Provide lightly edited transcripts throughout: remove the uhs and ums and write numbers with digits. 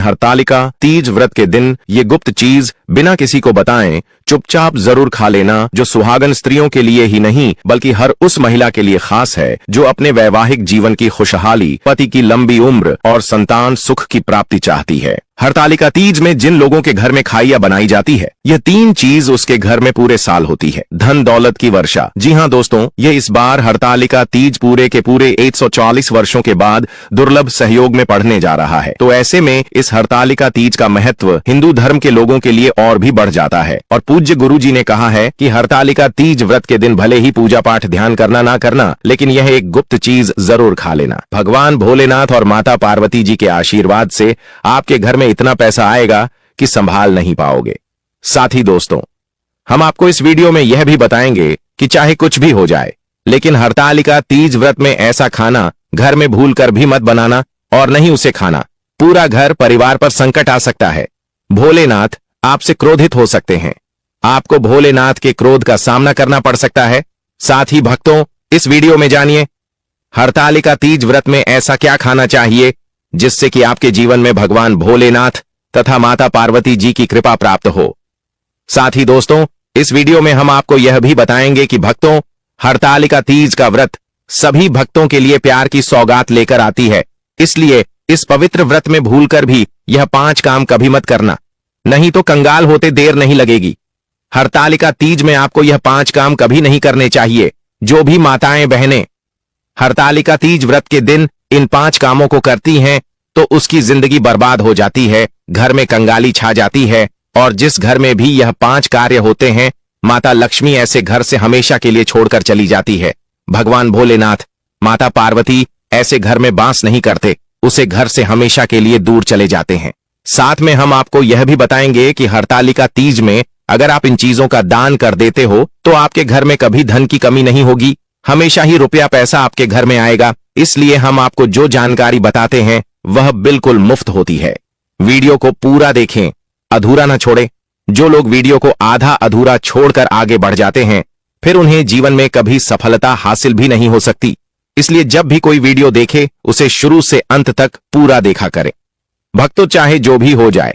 हरतालिका तीज व्रत के दिन ये गुप्त चीज बिना किसी को बताएं चुपचाप जरूर खा लेना, जो सुहागन स्त्रियों के लिए ही नहीं बल्कि हर उस महिला के लिए खास है जो अपने वैवाहिक जीवन की खुशहाली, पति की लंबी उम्र और संतान सुख की प्राप्ति चाहती है। हरतालिका तीज में जिन लोगों के घर में खाइयां बनाई जाती है, यह 3 चीज उसके घर में पूरे साल होती है। धन दौलत की वर्षा। जी हाँ दोस्तों, ये इस बार हरतालिका तीज पूरे के पूरे 140 वर्षों के बाद दुर्लभ सहयोग में पढ़ने जा रहा है। तो ऐसे में इस हरतालिका तीज का महत्व हिंदू धर्म के लोगों के लिए और भी बढ़ जाता है। और पूज्य गुरु जी ने कहा है कि हरतालिका तीज व्रत के दिन भले ही पूजा पाठ ध्यान करना ना करना, लेकिन यह एक गुप्त चीज जरूर खा लेना। भगवान भोलेनाथ और माता पार्वती जी के आशीर्वाद से आपके घर में इतना पैसा आएगा कि संभाल नहीं पाओगे। साथ ही दोस्तों, हम आपको इस वीडियो में यह भी बताएंगे कि चाहे कुछ भी हो जाए, लेकिन हरतालिका तीज व्रत में ऐसा खाना घर में भूलकर भी मत बनाना और नहीं उसे खाना। पूरा घर परिवार पर संकट आ सकता है। भोलेनाथ आपसे क्रोधित हो सकते हैं। आपको भोलेनाथ के क्रोध का सामना करना पड़ सकता है। साथ ही भक्तों, इस वीडियो में जानिए हरतालिका तीज व्रत में ऐसा क्या खाना चाहिए जिससे कि आपके जीवन में भगवान भोलेनाथ तथा माता पार्वती जी की कृपा प्राप्त हो। साथ ही दोस्तों, इस वीडियो में हम आपको यह भी बताएंगे कि भक्तों, हरतालिका तीज का व्रत सभी भक्तों के लिए प्यार की सौगात लेकर आती है। इसलिए इस पवित्र व्रत में भूलकर भी यह 5 काम कभी मत करना, नहीं तो कंगाल होते देर नहीं लगेगी। हरतालिका तीज में आपको यह 5 काम कभी नहीं करने चाहिए। जो भी माताएं बहनें हरतालिका तीज व्रत के दिन इन 5 कामों को करती हैं तो उसकी जिंदगी बर्बाद हो जाती है, घर में कंगाली छा जाती है, और जिस घर में भी यह 5 कार्य होते हैं, माता लक्ष्मी ऐसे घर से हमेशा के लिए छोड़कर चली जाती है। भगवान भोलेनाथ, माता पार्वती ऐसे घर में वास नहीं करते, उसे घर से हमेशा के लिए दूर चले जाते हैं। साथ में हम आपको यह भी बताएंगे कि हरतालिका तीज में अगर आप इन चीजों का दान कर देते हो तो आपके घर में कभी धन की कमी नहीं होगी, हमेशा ही रुपया पैसा आपके घर में आएगा। इसलिए हम आपको जो जानकारी बताते हैं वह बिल्कुल मुफ्त होती है। वीडियो को पूरा देखें, अधूरा न छोड़ें। जो लोग वीडियो को आधा अधूरा छोड़कर आगे बढ़ जाते हैं, फिर उन्हें जीवन में कभी सफलता हासिल भी नहीं हो सकती। इसलिए जब भी कोई वीडियो देखे, उसे शुरू से अंत तक पूरा देखा करें। भक्तों, चाहे जो भी हो जाए,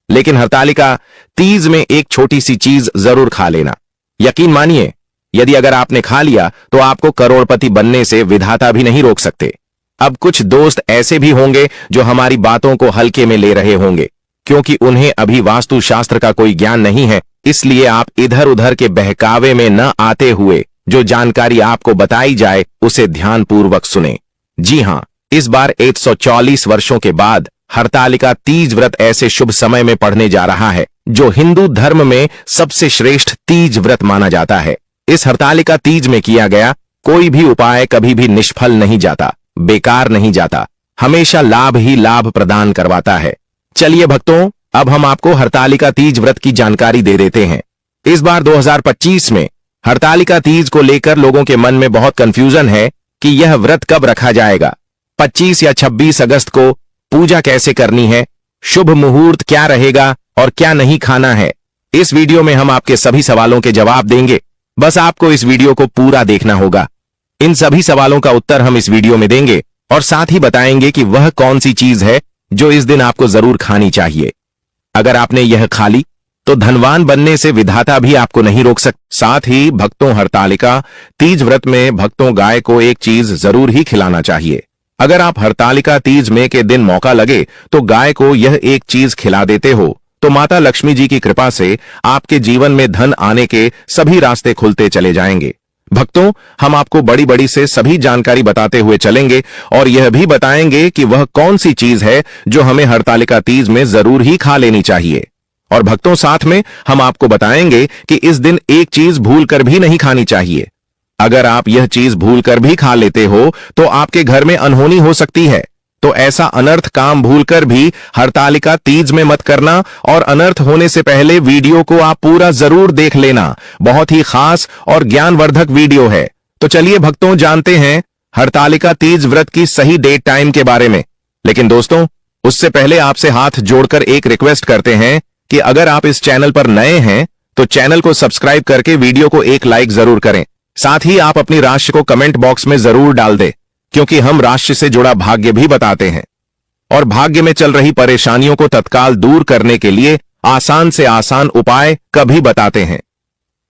लेकिन हरतालिका तीज में एक छोटी सी चीज जरूर खा लेना। यकीन मानिए, यदि अगर आपने खा लिया तो आपको करोड़पति बनने से विधाता भी नहीं रोक सकते। अब कुछ दोस्त ऐसे भी होंगे जो हमारी बातों को हल्के में ले रहे होंगे, क्योंकि उन्हें अभी वास्तुशास्त्र का कोई ज्ञान नहीं है। इसलिए आप इधर उधर के बहकावे में न आते हुए जो जानकारी आपको बताई जाए उसे ध्यानपूर्वक सुने। जी हां, इस बार 140 वर्षों के बाद हरतालिका तीज व्रत ऐसे शुभ समय में पढ़ने जा रहा है जो हिंदू धर्म में सबसे श्रेष्ठ तीज व्रत माना जाता है। इस हरतालिका तीज में किया गया कोई भी उपाय कभी भी निष्फल नहीं जाता, बेकार नहीं जाता, हमेशा लाभ ही लाभ प्रदान करवाता है। चलिए भक्तों, अब हम आपको हरतालिका तीज व्रत की जानकारी दे देते हैं। इस बार 2025 में हरतालिका तीज को लेकर लोगों के मन में बहुत कंफ्यूजन है कि यह व्रत कब रखा जाएगा, 25 या 26 अगस्त को पूजा कैसे करनी है, शुभ मुहूर्त क्या रहेगा और क्या नहीं खाना है। इस वीडियो में हम आपके सभी सवालों के जवाब देंगे। बस आपको इस वीडियो को पूरा देखना होगा। इन सभी सवालों का उत्तर हम इस वीडियो में देंगे और साथ ही बताएंगे कि वह कौन सी चीज है जो इस दिन आपको जरूर खानी चाहिए। अगर आपने यह खा ली तो धनवान बनने से विधाता भी आपको नहीं रोक सकता। साथ ही भक्तों, हरतालिका तीज व्रत में भक्तों गाय को एक चीज जरूर ही खिलाना चाहिए। अगर आप हरतालिका तीज में के दिन मौका लगे तो गाय को यह एक चीज खिला देते हो तो माता लक्ष्मी जी की कृपा से आपके जीवन में धन आने के सभी रास्ते खुलते चले जाएंगे। भक्तों, हम आपको बड़ी बड़ी से सभी जानकारी बताते हुए चलेंगे और यह भी बताएंगे कि वह कौन सी चीज है जो हमें हरतालिका तीज में जरूर ही खा लेनी चाहिए। और भक्तों, साथ में हम आपको बताएंगे कि इस दिन एक चीज भूलकर भी नहीं खानी चाहिए। अगर आप यह चीज भूलकर भी खा लेते हो तो आपके घर में अनहोनी हो सकती है। तो ऐसा अनर्थ काम भूलकर भी हरतालिका तीज में मत करना और अनर्थ होने से पहले वीडियो को आप पूरा जरूर देख लेना। बहुत ही खास और ज्ञानवर्धक वीडियो है। तो चलिए भक्तों, जानते हैं हरतालिका तीज व्रत की सही डेट टाइम के बारे में। लेकिन दोस्तों, उससे पहले आपसे हाथ जोड़कर एक रिक्वेस्ट करते हैं कि अगर आप इस चैनल पर नए हैं तो चैनल को सब्सक्राइब करके वीडियो को एक लाइक जरूर करें। साथ ही आप अपनी राशि को कमेंट बॉक्स में जरूर डाल दें, क्योंकि हम राशि से जुड़ा भाग्य भी बताते हैं। और भाग्य में चल रही परेशानियों को तत्काल दूर करने के लिए आसान से आसान उपाय कभी बताते हैं।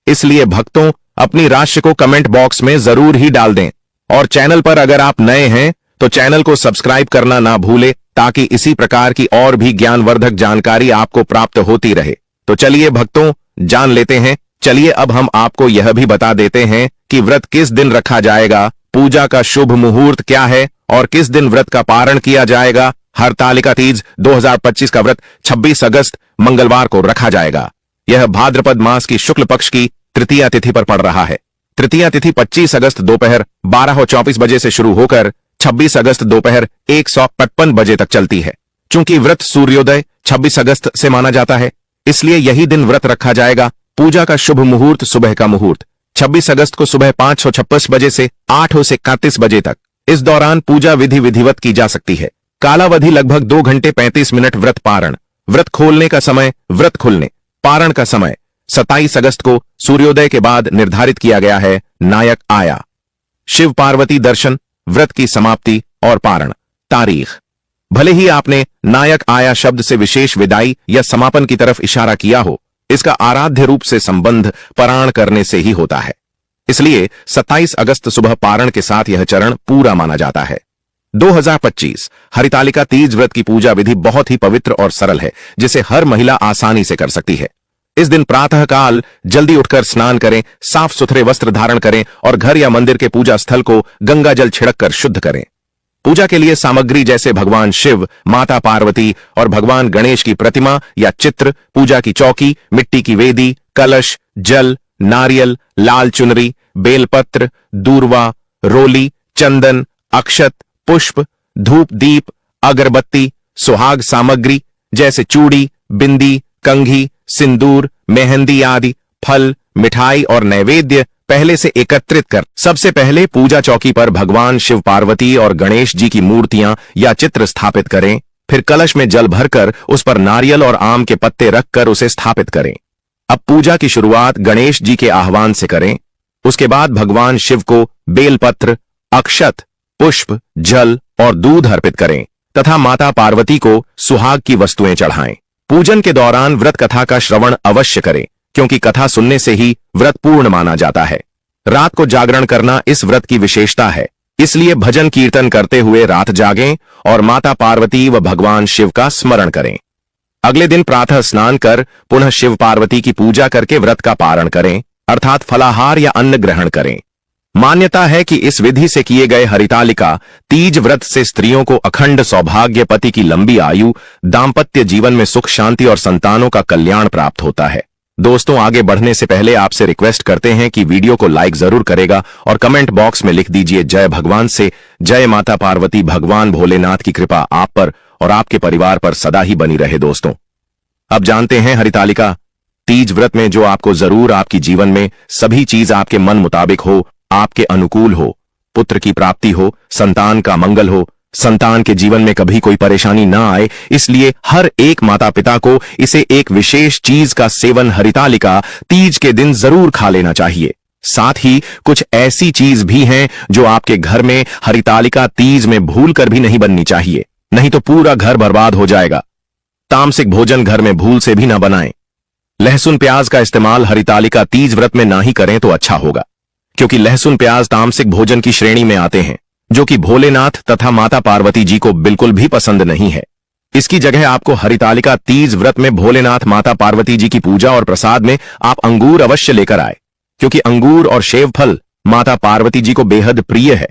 इसलिए भक्तों, अपनी राशि को कमेंट बॉक्स में जरूर ही डाल दें और चैनल पर अगर आप नए हैं तो चैनल को सब्सक्राइब करना ना भूलें, ताकि इसी प्रकार की और भी ज्ञानवर्धक जानकारी आपको प्राप्त होती रहे। तो चलिए भक्तों, जान लेते हैं। चलिए अब हम आपको यह भी बता देते हैं कि व्रत किस दिन रखा जाएगा, पूजा का शुभ मुहूर्त क्या है और किस दिन व्रत का पारण किया जाएगा। हरतालिका तीज 2025 का व्रत 26 अगस्त मंगलवार को रखा जाएगा। यह भाद्रपद मास की शुक्ल पक्ष की तृतीया तिथि पर पड़ रहा है। तृतीया तिथि 25 अगस्त दोपहर 12:24 बजे से शुरू होकर 26 अगस्त दोपहर 1:55 बजे तक चलती है। चूंकि व्रत सूर्योदय 26 अगस्त से माना जाता है, इसलिए यही दिन व्रत रखा जाएगा। पूजा का शुभ मुहूर्त सुबह का मुहूर्त 26 अगस्त को सुबह 5:56 बजे से 8:31 बजे तक। इस दौरान पूजा विधि विधिवत की जा सकती है। कालावधि लगभग 2 घंटे 35 मिनट। व्रत पारण, व्रत खोलने का समय, व्रत खुलने, पारण का समय 27 अगस्त को सूर्योदय के बाद निर्धारित किया गया है। नायक आया, शिव पार्वती दर्शन, व्रत की समाप्ति और पारण तारीख। भले ही आपने नायक आया शब्द से विशेष विदाई या समापन की तरफ इशारा किया हो, इसका आराध्य रूप से संबंध पारायण करने से ही होता है। इसलिए 27 अगस्त सुबह पारण के साथ यह चरण पूरा माना जाता है। 2025 हरितालिका तीज व्रत की पूजा विधि बहुत ही पवित्र और सरल है, जिसे हर महिला आसानी से कर सकती है। इस दिन प्रातः काल जल्दी उठकर स्नान करें, साफ सुथरे वस्त्र धारण करें और घर या मंदिर के पूजा स्थल को गंगा जल छिड़क कर शुद्ध करें। पूजा के लिए सामग्री जैसे भगवान शिव, माता पार्वती और भगवान गणेश की प्रतिमा या चित्र, पूजा की चौकी, मिट्टी की वेदी, कलश, जल, नारियल, लाल चुनरी, बेलपत्र, दूर्वा, रोली, चंदन, अक्षत, पुष्प, धूप, दीप, अगरबत्ती, सुहाग सामग्री जैसे चूड़ी, बिंदी, कंघी, सिंदूर, मेहंदी आदि, फल, मिठाई और नैवेद्य पहले से एकत्रित कर सबसे पहले पूजा चौकी पर भगवान शिव पार्वती और गणेश जी की मूर्तियां या चित्र स्थापित करें। फिर कलश में जल भरकर उस पर नारियल और आम के पत्ते रखकर उसे स्थापित करें। अब पूजा की शुरुआत गणेश जी के आह्वान से करें। उसके बाद भगवान शिव को बेलपत्र, अक्षत, पुष्प, जल और दूध अर्पित करें तथा माता पार्वती को सुहाग की वस्तुएं चढ़ाएं। पूजन के दौरान व्रत कथा का श्रवण अवश्य करें, क्योंकि कथा सुनने से ही व्रत पूर्ण माना जाता है। रात को जागरण करना इस व्रत की विशेषता है, इसलिए भजन कीर्तन करते हुए रात जागें और माता पार्वती व भगवान शिव का स्मरण करें। अगले दिन प्रातः स्नान कर पुनः शिव पार्वती की पूजा करके व्रत का पारण करें, अर्थात फलाहार या अन्न ग्रहण करें। मान्यता है कि इस विधि से किए गए हरितालिका तीज व्रत से स्त्रियों को अखंड सौभाग्य, पति की लंबी आयु, दाम्पत्य जीवन में सुख शांति और संतानों का कल्याण प्राप्त होता है। दोस्तों, आगे बढ़ने से पहले आपसे रिक्वेस्ट करते हैं कि वीडियो को लाइक जरूर करेगा और कमेंट बॉक्स में लिख दीजिए जय भगवान से। जय माता पार्वती, भगवान भोलेनाथ की कृपा आप पर और आपके परिवार पर सदा ही बनी रहे। दोस्तों, अब जानते हैं हरितालिका तीज व्रत में जो आपको जरूर आपकी जीवन में सभी चीज आपके मन मुताबिक हो, आपके अनुकूल हो, पुत्र की प्राप्ति हो, संतान का मंगल हो, संतान के जीवन में कभी कोई परेशानी ना आए, इसलिए हर एक माता पिता को इसे एक विशेष चीज का सेवन हरितालिका तीज के दिन जरूर खा लेना चाहिए। साथ ही कुछ ऐसी चीज भी हैं जो आपके घर में हरितालिका तीज में भूल कर भी नहीं बननी चाहिए, नहीं तो पूरा घर बर्बाद हो जाएगा। तामसिक भोजन घर में भूल से भी ना बनाएं। लहसुन प्याज का इस्तेमाल हरितालिका तीज व्रत में ना ही करें तो अच्छा होगा, क्योंकि लहसुन प्याज तामसिक भोजन की श्रेणी में आते हैं, जो कि भोलेनाथ तथा माता पार्वती जी को बिल्कुल भी पसंद नहीं है। इसकी जगह आपको हरितालिका तीज व्रत में भोलेनाथ माता पार्वती जी की पूजा और प्रसाद में आप अंगूर अवश्य लेकर आए, क्योंकि अंगूर और सेव फल माता पार्वती जी को बेहद प्रिय है।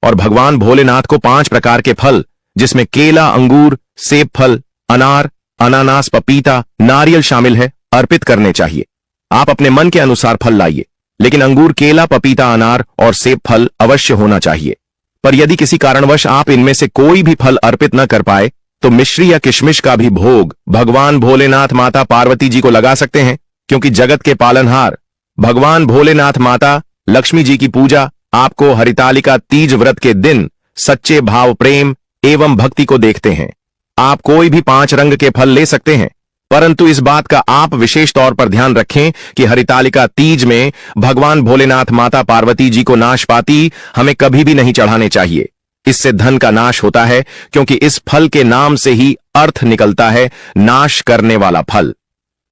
और भगवान भोलेनाथ को 5 प्रकार के फल, जिसमें केला, अंगूर, सेब फल, अनार, अनानास, पपीता, नारियल शामिल है, अर्पित करने चाहिए। आप अपने मन के अनुसार फल लाइए, लेकिन अंगूर, केला, पपीता, अनार और सेब फल अवश्य होना चाहिए। पर यदि किसी कारणवश आप इनमें से कोई भी फल अर्पित न कर पाए तो मिश्री या किशमिश का भी भोग भगवान भोलेनाथ माता पार्वती जी को लगा सकते हैं, क्योंकि जगत के पालनहार भगवान भोलेनाथ माता लक्ष्मी जी की पूजा आपको हरितालिका तीज व्रत के दिन सच्चे भाव, प्रेम एवं भक्ति को देखते हैं। आप कोई भी 5 रंग के फल ले सकते हैं, परंतु इस बात का आप विशेष तौर पर ध्यान रखें कि हरितालिका तीज में भगवान भोलेनाथ माता पार्वती जी को नाशपाती हमें कभी भी नहीं चढ़ाने चाहिए, इससे धन का नाश होता है, क्योंकि इस फल के नाम से ही अर्थ निकलता है नाश करने वाला फल।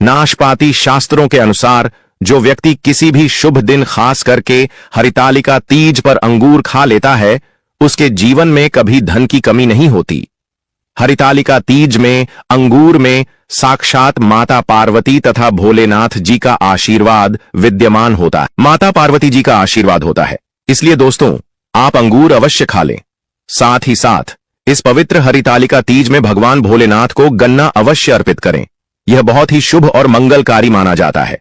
नाशपाती शास्त्रों के अनुसार जो व्यक्ति किसी भी शुभ दिन खास करके हरितालिका तीज पर अंगूर खा लेता है, उसके जीवन में कभी धन की कमी नहीं होती। हरितालिका तीज में अंगूर में साक्षात माता पार्वती तथा भोलेनाथ जी का आशीर्वाद विद्यमान होता है। माता पार्वती जी का आशीर्वाद होता है, इसलिए दोस्तों आप अंगूर अवश्य खा लें। साथ ही साथ इस पवित्र हरितालिका तीज में भगवान भोलेनाथ को गन्ना अवश्य अर्पित करें। यह बहुत ही शुभ और मंगलकारी माना जाता है।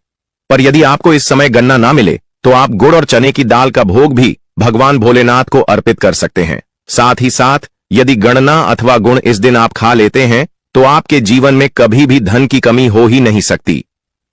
पर यदि आपको इस समय गन्ना ना मिले तो आप गुड़ और चने की दाल का भोग भी भगवान भोलेनाथ को अर्पित कर सकते हैं। साथ ही साथ यदि गणना अथवा गुण इस दिन आप खा लेते हैं तो आपके जीवन में कभी भी धन की कमी हो ही नहीं सकती।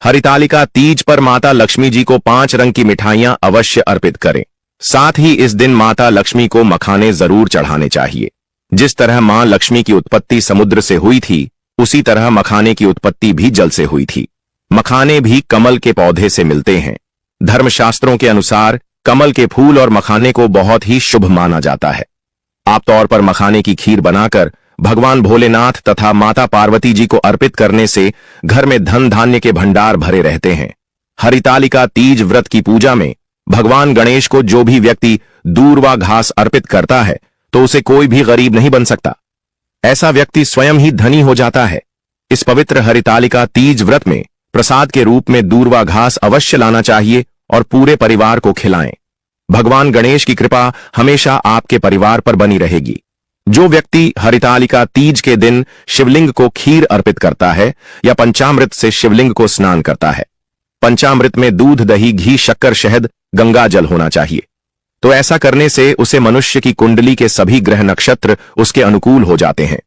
हरितालिका तीज पर माता लक्ष्मी जी को 5 रंग की मिठाइयां अवश्य अर्पित करें। साथ ही इस दिन माता लक्ष्मी को मखाने जरूर चढ़ाने चाहिए। जिस तरह मां लक्ष्मी की उत्पत्ति समुद्र से हुई थी, उसी तरह मखाने की उत्पत्ति भी जल से हुई थी। मखाने भी कमल के पौधे से मिलते हैं। धर्मशास्त्रों के अनुसार कमल के फूल और मखाने को बहुत ही शुभ माना जाता है। आप तौर पर मखाने की खीर बनाकर भगवान भोलेनाथ तथा माता पार्वती जी को अर्पित करने से घर में धन धान्य के भंडार भरे रहते हैं। हरितालिका तीज व्रत की पूजा में भगवान गणेश को जो भी व्यक्ति दूर्वा घास अर्पित करता है तो उसे कोई भी गरीब नहीं बन सकता। ऐसा व्यक्ति स्वयं ही धनी हो जाता है। इस पवित्र हरितालिका तीज व्रत में प्रसाद के रूप में दूर्वा घास अवश्य लाना चाहिए और पूरे परिवार को खिलाएं। भगवान गणेश की कृपा हमेशा आपके परिवार पर बनी रहेगी। जो व्यक्ति हरितालिका तीज के दिन शिवलिंग को खीर अर्पित करता है या पंचामृत से शिवलिंग को स्नान करता है, पंचामृत में दूध, दही, घी, शक्कर, शहद, गंगा जल होना चाहिए, तो ऐसा करने से उसे मनुष्य की कुंडली के सभी ग्रह नक्षत्र उसके अनुकूल हो जाते हैं।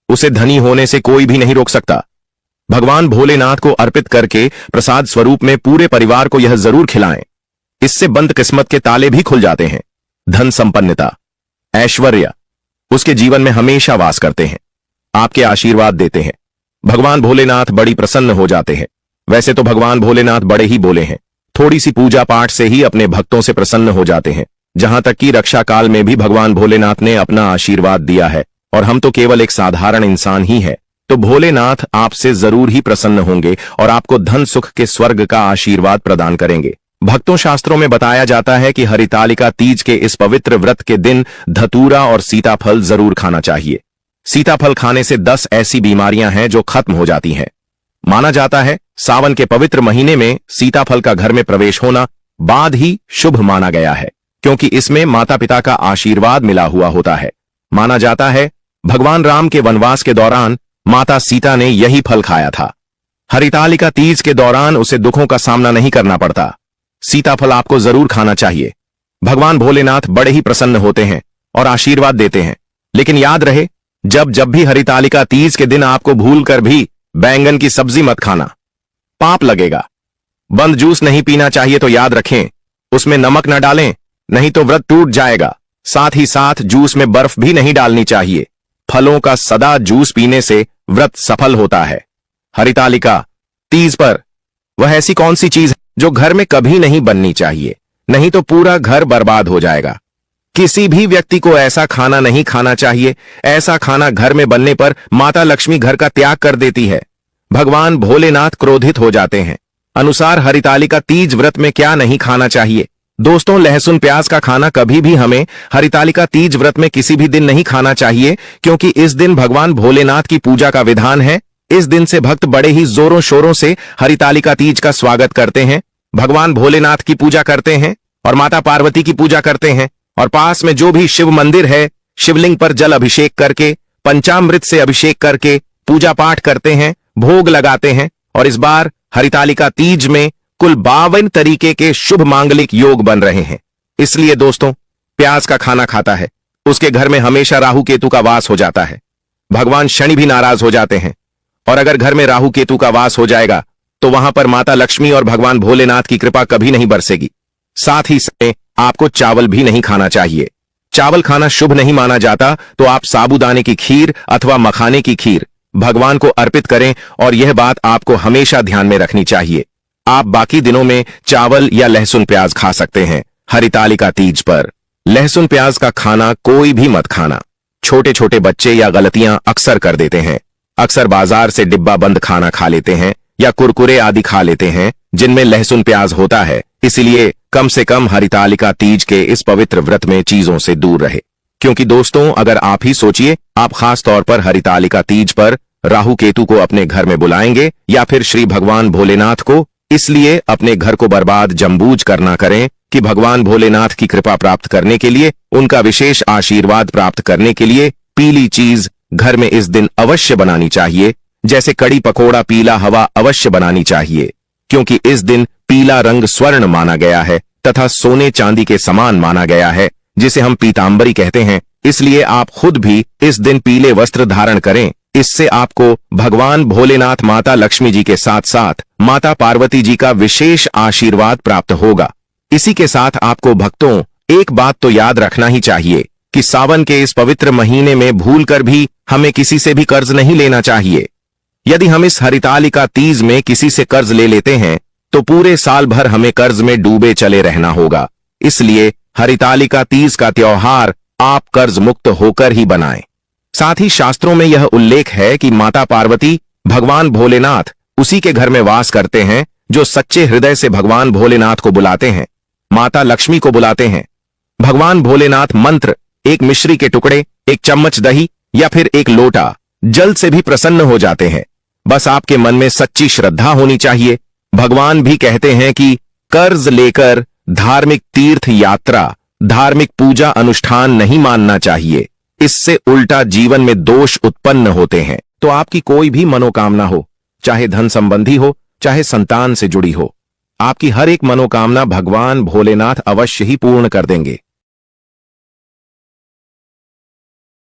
उसे धनी होने से कोई भी नहीं रोक सकता। भगवान भोलेनाथ को अर्पित करके प्रसाद स्वरूप में पूरे परिवार को यह जरूर खिलाएं। इससे बंद किस्मत के ताले भी खुल जाते हैं। धन संपन्नता, ऐश्वर्य उसके जीवन में हमेशा वास करते हैं, आपके आशीर्वाद देते हैं। भगवान भोलेनाथ बड़ी प्रसन्न हो जाते हैं। वैसे तो भगवान भोलेनाथ बड़े ही बोले हैं, थोड़ी सी पूजा पाठ से ही अपने भक्तों से प्रसन्न हो जाते हैं। जहां तक कि रक्षा काल में भी भगवान भोलेनाथ ने अपना आशीर्वाद दिया है, और हम तो केवल एक साधारण इंसान ही है, तो भोलेनाथ आपसे जरूर ही प्रसन्न होंगे और आपको धन सुख के स्वर्ग का आशीर्वाद प्रदान करेंगे। भक्तों, शास्त्रों में बताया जाता है कि हरितालिका तीज के इस पवित्र व्रत के दिन धतूरा और सीताफल जरूर खाना चाहिए। सीताफल खाने से 10 ऐसी बीमारियां हैं जो खत्म हो जाती हैं। माना जाता है सावन के पवित्र महीने में सीताफल का घर में प्रवेश होना बाद ही शुभ माना गया है, क्योंकि इसमें माता पिता का आशीर्वाद मिला हुआ होता है। माना जाता है भगवान राम के वनवास के दौरान माता सीता ने यही फल खाया था। हरितालिका तीज के दौरान उसे दुखों का सामना नहीं करना पड़ता। सीताफल आपको जरूर खाना चाहिए। भगवान भोलेनाथ बड़े ही प्रसन्न होते हैं और आशीर्वाद देते हैं। लेकिन याद रहे, जब भी हरितालिका तीज के दिन आपको भूलकर भी बैंगन की सब्जी मत खाना, पाप लगेगा। बंद जूस नहीं पीना चाहिए तो याद रखें उसमें नमक न डालें, नहीं तो व्रत टूट जाएगा। साथ ही साथ जूस में बर्फ भी नहीं डालनी चाहिए। फलों का सदा जूस पीने से व्रत सफल होता है। हरितालिका तीज पर वह ऐसी कौन सी चीज है जो घर में कभी नहीं बननी चाहिए, नहीं तो पूरा घर बर्बाद हो जाएगा। किसी भी व्यक्ति को ऐसा खाना नहीं खाना चाहिए। ऐसा खाना घर में बनने पर माता लक्ष्मी घर का त्याग कर देती है। भगवान भोलेनाथ क्रोधित हो जाते हैं। अनुसार हरितालिका तीज व्रत में क्या नहीं खाना चाहिए? दोस्तों, लहसुन प्याज का खाना कभी भी हमें हरितालिका तीज व्रत में किसी भी दिन नहीं खाना चाहिए, क्योंकि इस दिन भगवान भोलेनाथ की पूजा का विधान है। इस दिन से भक्त बड़े ही जोरों शोरों से हरितालिका तीज का स्वागत करते हैं, भगवान भोलेनाथ की पूजा करते हैं और माता पार्वती की पूजा करते हैं। और पास में जो भी शिव मंदिर है, शिवलिंग पर जल अभिषेक करके, पंचामृत से अभिषेक करके पूजा पाठ करते हैं, भोग लगाते हैं। और इस बार हरितालिका तीज में कुल 52 तरीके के शुभ मांगलिक योग बन रहे हैं। इसलिए दोस्तों, प्याज का खाना खाता है उसके घर में हमेशा राहु केतु का वास हो जाता है। भगवान शनि भी नाराज हो जाते हैं, और अगर घर में राहु केतु का वास हो जाएगा तो वहां पर माता लक्ष्मी और भगवान भोलेनाथ की कृपा कभी नहीं बरसेगी। साथ ही साथ आपको चावल भी नहीं खाना चाहिए। चावल खाना शुभ नहीं माना जाता, तो आप साबूदाने की खीर अथवा मखाने की खीर भगवान को अर्पित करें, और यह बात आपको हमेशा ध्यान में रखनी चाहिए। आप बाकी दिनों में चावल या लहसुन प्याज खा सकते हैं, हरितालिका तीज पर लहसुन प्याज का खाना कोई भी मत खाना। छोटे छोटे बच्चे या गलतियां अक्सर कर देते हैं। अक्सर बाजार से डिब्बा बंद खाना खा लेते हैं या कुरकुरे आदि खा लेते हैं जिनमें लहसुन प्याज होता है। इसलिए कम से कम हरितालिका तीज के इस पवित्र व्रत में चीजों से दूर रहे। क्योंकि दोस्तों, अगर आप ही सोचिए, आप खास तौर पर हरितालिका तीज पर राहु केतु को अपने घर में बुलाएंगे या फिर श्री भगवान भोलेनाथ को, इसलिए अपने घर को बर्बाद जमबूझ करना करें कि भगवान भोलेनाथ की कृपा प्राप्त करने के लिए, उनका विशेष आशीर्वाद प्राप्त करने के लिए पीली चीज घर में इस दिन अवश्य बनानी चाहिए। जैसे कड़ी पकोड़ा पीला हवा अवश्य बनानी चाहिए, क्योंकि इस दिन पीला रंग स्वर्ण माना गया है तथा सोने चांदी के समान माना गया है, जिसे हम पीतांबरी कहते हैं। इसलिए आप खुद भी इस दिन पीले वस्त्र धारण करें। इससे आपको भगवान भोलेनाथ, माता लक्ष्मी जी के साथ साथ माता पार्वती जी का विशेष आशीर्वाद प्राप्त होगा। इसी के साथ आपको भक्तों एक बात तो याद रखना ही चाहिए कि सावन के इस पवित्र महीने में भूलकर भी हमें किसी से भी कर्ज नहीं लेना चाहिए। यदि हम इस हरितालिका तीज में किसी से कर्ज ले लेते हैं तो पूरे साल भर हमें कर्ज में डूबे चले रहना होगा। इसलिए हरितालिका तीज का त्योहार आप कर्ज मुक्त होकर ही बनाएं। साथ ही शास्त्रों में यह उल्लेख है कि माता पार्वती, भगवान भोलेनाथ उसी के घर में वास करते हैं जो सच्चे हृदय से भगवान भोलेनाथ को बुलाते हैं, माता लक्ष्मी को बुलाते हैं। भगवान भोलेनाथ मंत्र, एक मिश्री के टुकड़े, एक चम्मच दही या फिर एक लोटा जल से भी प्रसन्न हो जाते हैं। बस आपके मन में सच्ची श्रद्धा होनी चाहिए। भगवान भी कहते हैं कि कर्ज लेकर धार्मिक तीर्थ यात्रा, धार्मिक पूजा अनुष्ठान नहीं मानना चाहिए। इससे उल्टा जीवन में दोष उत्पन्न होते हैं। तो आपकी कोई भी मनोकामना हो, चाहे धन संबंधी हो, चाहे संतान से जुड़ी हो, आपकी हर एक मनोकामना भगवान भोलेनाथ अवश्य ही पूर्ण कर देंगे।